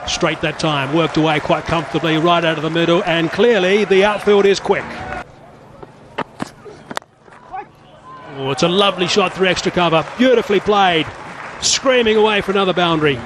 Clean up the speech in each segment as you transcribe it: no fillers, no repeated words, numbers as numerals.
Straight that time, worked away quite comfortably right out of the middle, and clearly the outfield is quick. Oh, it's a lovely shot through extra cover, beautifully played, screaming away for another boundary.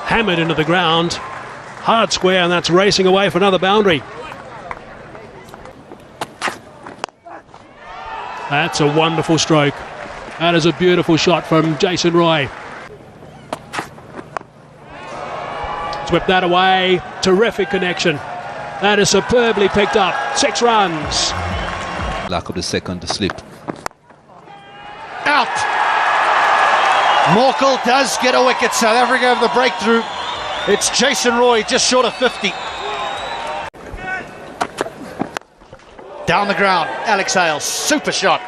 Hammered into the ground, hard square, and that's racing away for another boundary. That's a wonderful stroke. That is a beautiful shot from Jason Roy. Whip that away, terrific connection. That is superbly picked up, 6 runs. Lack of the second to slip. Out! Morkel does get a wicket. South Africa have the breakthrough. It's Jason Roy just short of 50. Down the ground, Alex Hales, super shot.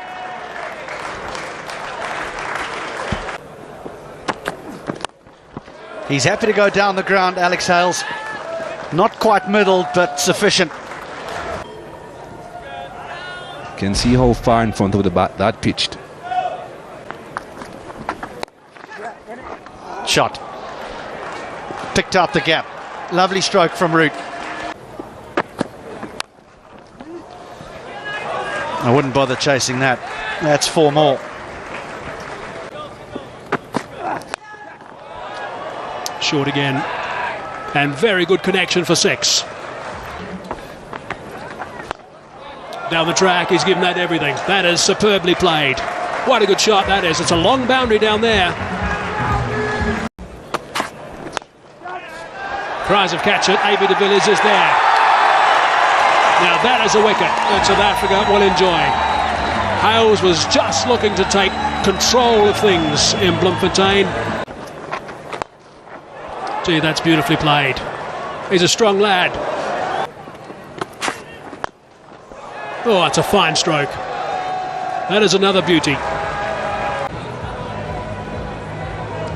He's happy to go down the ground, Alex Hales. Not quite middle, but sufficient. Can see how far in front of the bat that pitched. Shot. Picked up the gap. Lovely stroke from Root. I wouldn't bother chasing that. That's 4 more. Short again, and very good connection for 6. Down the track, he's given that everything. That is superbly played. What a good shot that is. It's a long boundary down there. Cries of catch it. A.B. de Villiers is there. Now that is a wicket that South Africa will enjoy. Hales was just looking to take control of things in Bloemfontein. Gee, that's beautifully played. He's a strong lad. Oh, it's a fine stroke. That is another beauty.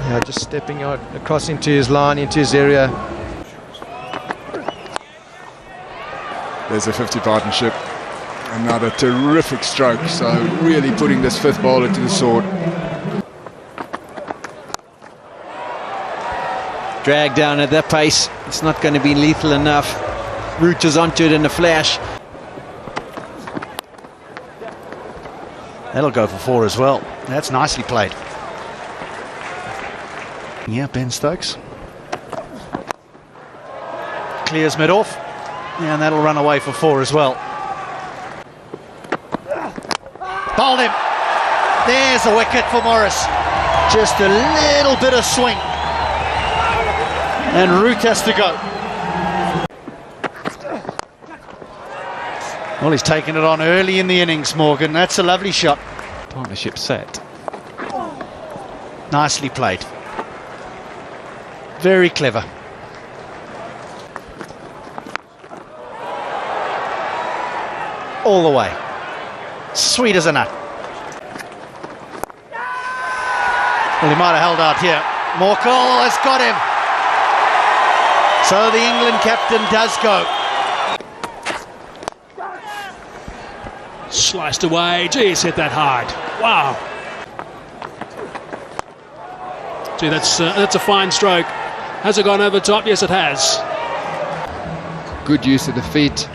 Yeah, just stepping out across into his line, into his area. There's a 50 partnership. Another terrific stroke. So really putting this 5th bowler to the sword. Drag down at that pace, it's not going to be lethal enough. Root is onto it in a flash. That'll go for 4 as well. That's nicely played. Yeah, Ben Stokes. Clears mid-off. Yeah, and that'll run away for 4 as well. Bowled him. There's a wicket for Morris. Just a little bit of swing. And Root has to go. Well, he's taken it on early in the innings, Morgan. That's a lovely shot. Partnership set. Nicely played. Very clever. All the way. Sweet as a nut. Well, he might have held out here. Morkel has got him. So the England captain does go. Sliced away. Gee, he's hit that hard. Wow. Gee, that's a fine stroke. Has it gone over top? Yes, it has. Good use of the feet.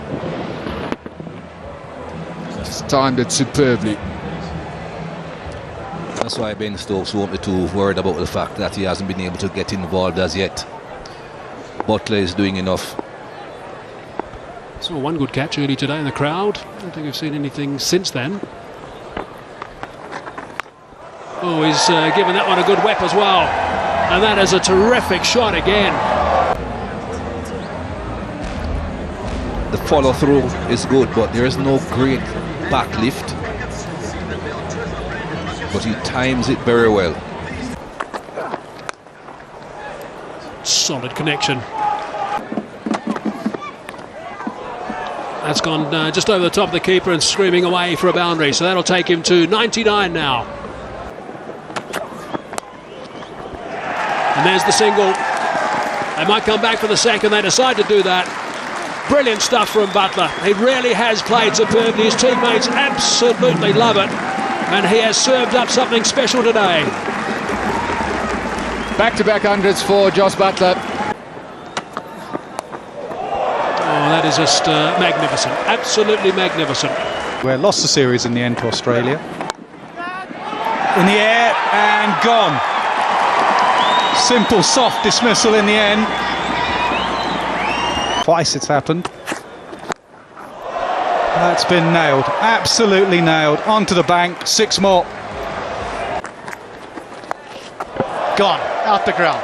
Just timed it superbly. That's why Ben Stokes won't be too worried about the fact that he hasn't been able to get involved as yet. Butler is doing enough. Saw one good catch early today in the crowd. I don't think we've seen anything since then. Oh, he's given that one a good whip as well. And that is a terrific shot again. The follow through is good, but there is no great back lift. But he times it very well. Solid connection. That's gone just over the top of the keeper and screaming away for a boundary. So that'll take him to 99 now. And there's the single. They might come back for the second. They decide to do that. Brilliant stuff from Butler. He really has played superbly. His teammates absolutely love it. And he has served up something special today. Back-to-back hundreds for Jos Buttler. Oh, that is just magnificent. Absolutely magnificent. Where lost the series in the end to Australia. In the air and gone. Simple, soft dismissal in the end. Twice it's happened. That's been nailed, absolutely nailed. Onto the bank, 6 more. Gone, out the ground.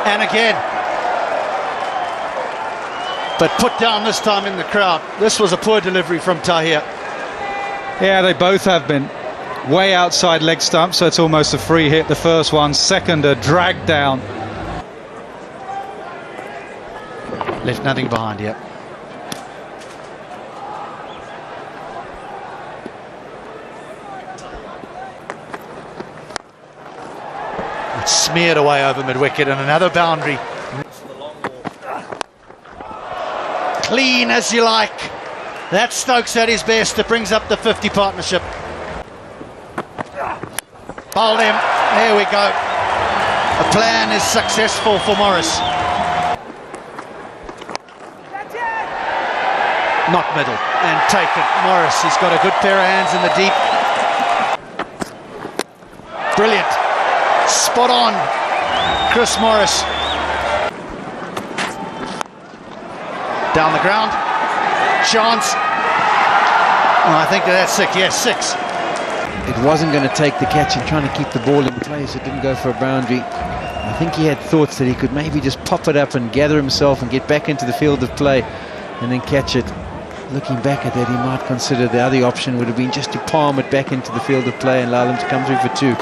And again. But put down this time in the crowd. This was a poor delivery from Tahir. Yeah, they both have been. Way outside leg stump, so it's almost a free hit, the first one. Second, a drag down. Left nothing behind here. It's smeared away over mid-wicket and another boundary. Clean as you like. That's Stokes at his best. It brings up the 50 partnership. Bowled him. There we go. The plan is successful for Morris. Not middle and taken. Morris, he's got a good pair of hands in the deep. Brilliant. Spot on. Chris Morris. Down the ground. Chance. Oh, I think that's 6. Yes, 6. It wasn't going to take the catch and trying to keep the ball in place. It didn't go for a boundary. I think he had thoughts that he could maybe just pop it up and gather himself and get back into the field of play and then catch it. Looking back at that, he might consider the other option would have been just to palm it back into the field of play and allow them to come through for 2.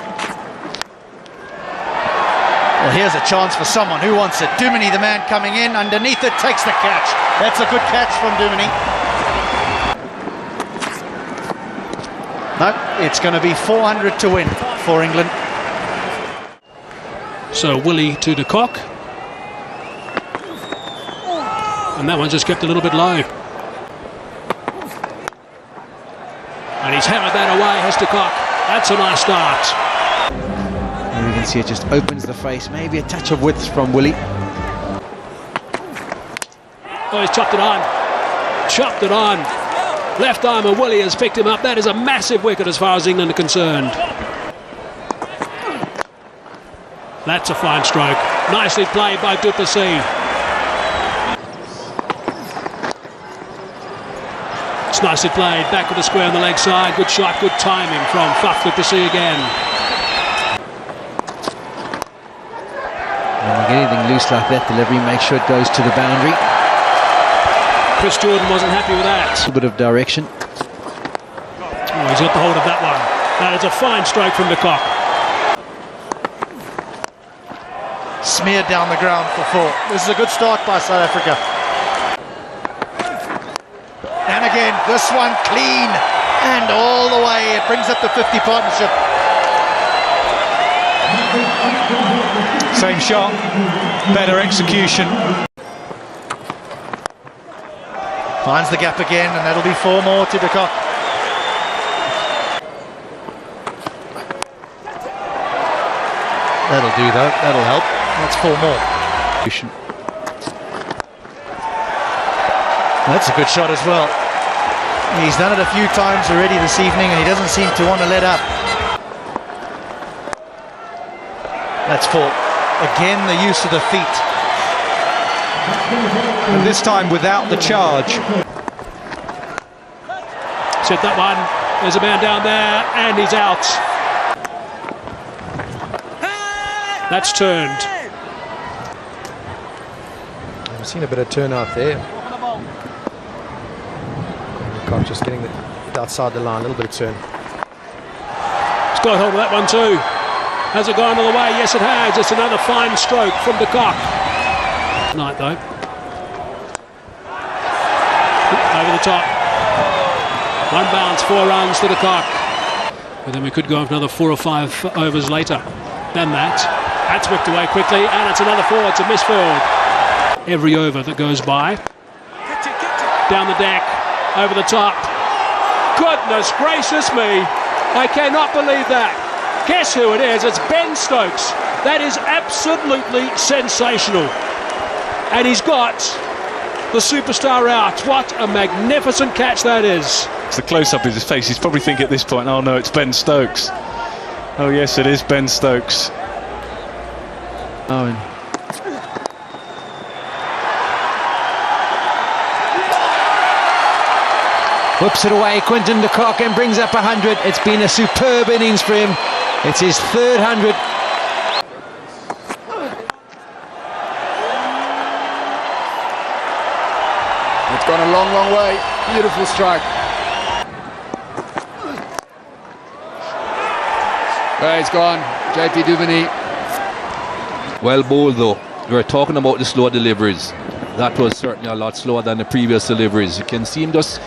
Well, here's a chance for someone who wants it. Duminy, the man coming in underneath it, takes the catch. That's a good catch from Duminy. No, it's going to be 400 to win for England. So Willie to de Kock. And that one just kept a little bit low. And he's hammered that away, has de Kock. That's a nice start. And you can see it just opens the face. Maybe a touch of width from Willie. Oh, he's chopped it on. Chopped it on. Left armer Willie has picked him up. That is a massive wicket as far as England are concerned. That's a fine stroke. Nicely played by du Plessis. It's nicely played. Back with the square on the leg side. Good shot, good timing from Faf du Plessis again. When you get anything loose like that, delivery, make sure it goes to the boundary. Chris Jordan wasn't happy with that. A little bit of direction. Oh, he's got the hold of that one. That is a fine stroke from de Kock. Smeared down the ground for 4. This is a good start by South Africa. And again, this one clean and all the way. It brings up the 50 partnership. Same shot, better execution. Finds the gap again, and that'll be 4 more to de Kock. That'll do though, that'll help. That's 4 more. That's a good shot as well. He's done it a few times already this evening and he doesn't seem to want to let up. That's 4. Again, the use of the feet. And this time without the charge. Set that one. There's a man down there and he's out. That's turned. We've seen a bit of turnout there. Cock just getting it outside the line, a little bit of turn. He's got hold of that one too. Has it gone all the way? Yes, it has. It's another fine stroke from de Kock. Night though. Over the top. 1 bounce, 4 runs to de Kock. But then we could go for another 4 or 5 overs later than that. That's whipped away quickly, and it's another 4. It's a misfield. Every over that goes by. Down the deck, over the top. Goodness gracious me. I cannot believe that. Guess who it is? It's Ben Stokes. That is absolutely sensational. And he's got the superstar out. What a magnificent catch that is. It's the close-up of his face. He's probably thinking at this point, oh no, it's Ben Stokes. Oh yes, it is Ben Stokes. Owen. Whips it away, Quinton de Kock, and brings up 100. It's been a superb innings for him. It's his third 100. It's gone a long, long way. Beautiful strike. There it's gone. JP Duvernay. Well bowled though. We were talking about the slow deliveries. That was certainly a lot slower than the previous deliveries. You can see him just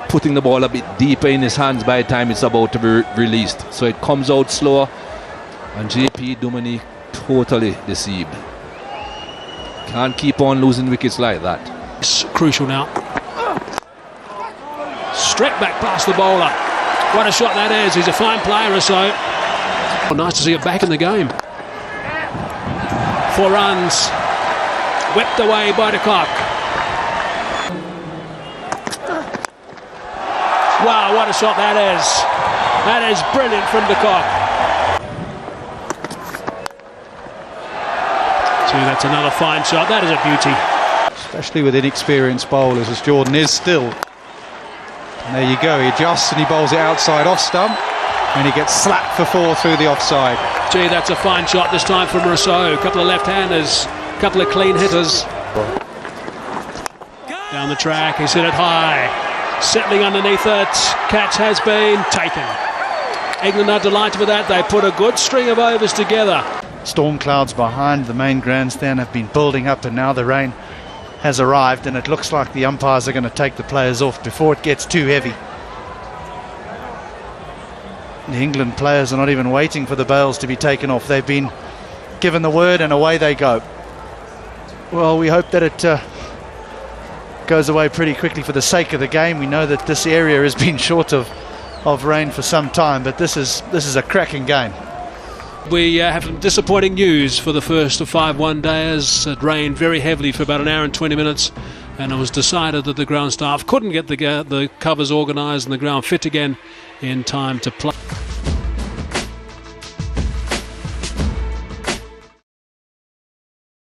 putting the ball a bit deeper in his hands by the time it's about to be released. So it comes out slower, and JP Duvernay totally deceived. Can't keep on losing wickets like that. It's crucial now. Straight back past the bowler. What a shot that is. He's a fine player or so. Oh, nice to see it back in the game. 4 runs. Whipped away by de Kock. Wow, what a shot that is. That is brilliant from de Kock. See, that's another fine shot. That is a beauty. Especially with inexperienced bowlers, as Jordan is still. And there you go, he adjusts and he bowls it outside off stump, and he gets slapped for 4 through the offside. Gee, that's a fine shot this time from Rousseau. A couple of left-handers, a couple of clean hitters. Down the track, he's hit it high. Settling underneath it, catch has been taken. England are delighted with that. They put a good string of overs together. Storm clouds behind the main grandstand have been building up, and now the rain has arrived, and it looks like the umpires are going to take the players off before it gets too heavy. The England players are not even waiting for the bails to be taken off. They've been given the word and away they go. Well, we hope that it goes away pretty quickly for the sake of the game. We know that this area has been short of rain for some time, but this is a cracking game. We have some disappointing news for the first of 5 one-dayers. It rained very heavily for about an hour and 20 minutes, and it was decided that the ground staff couldn't get the covers organised and the ground fit again in time to play.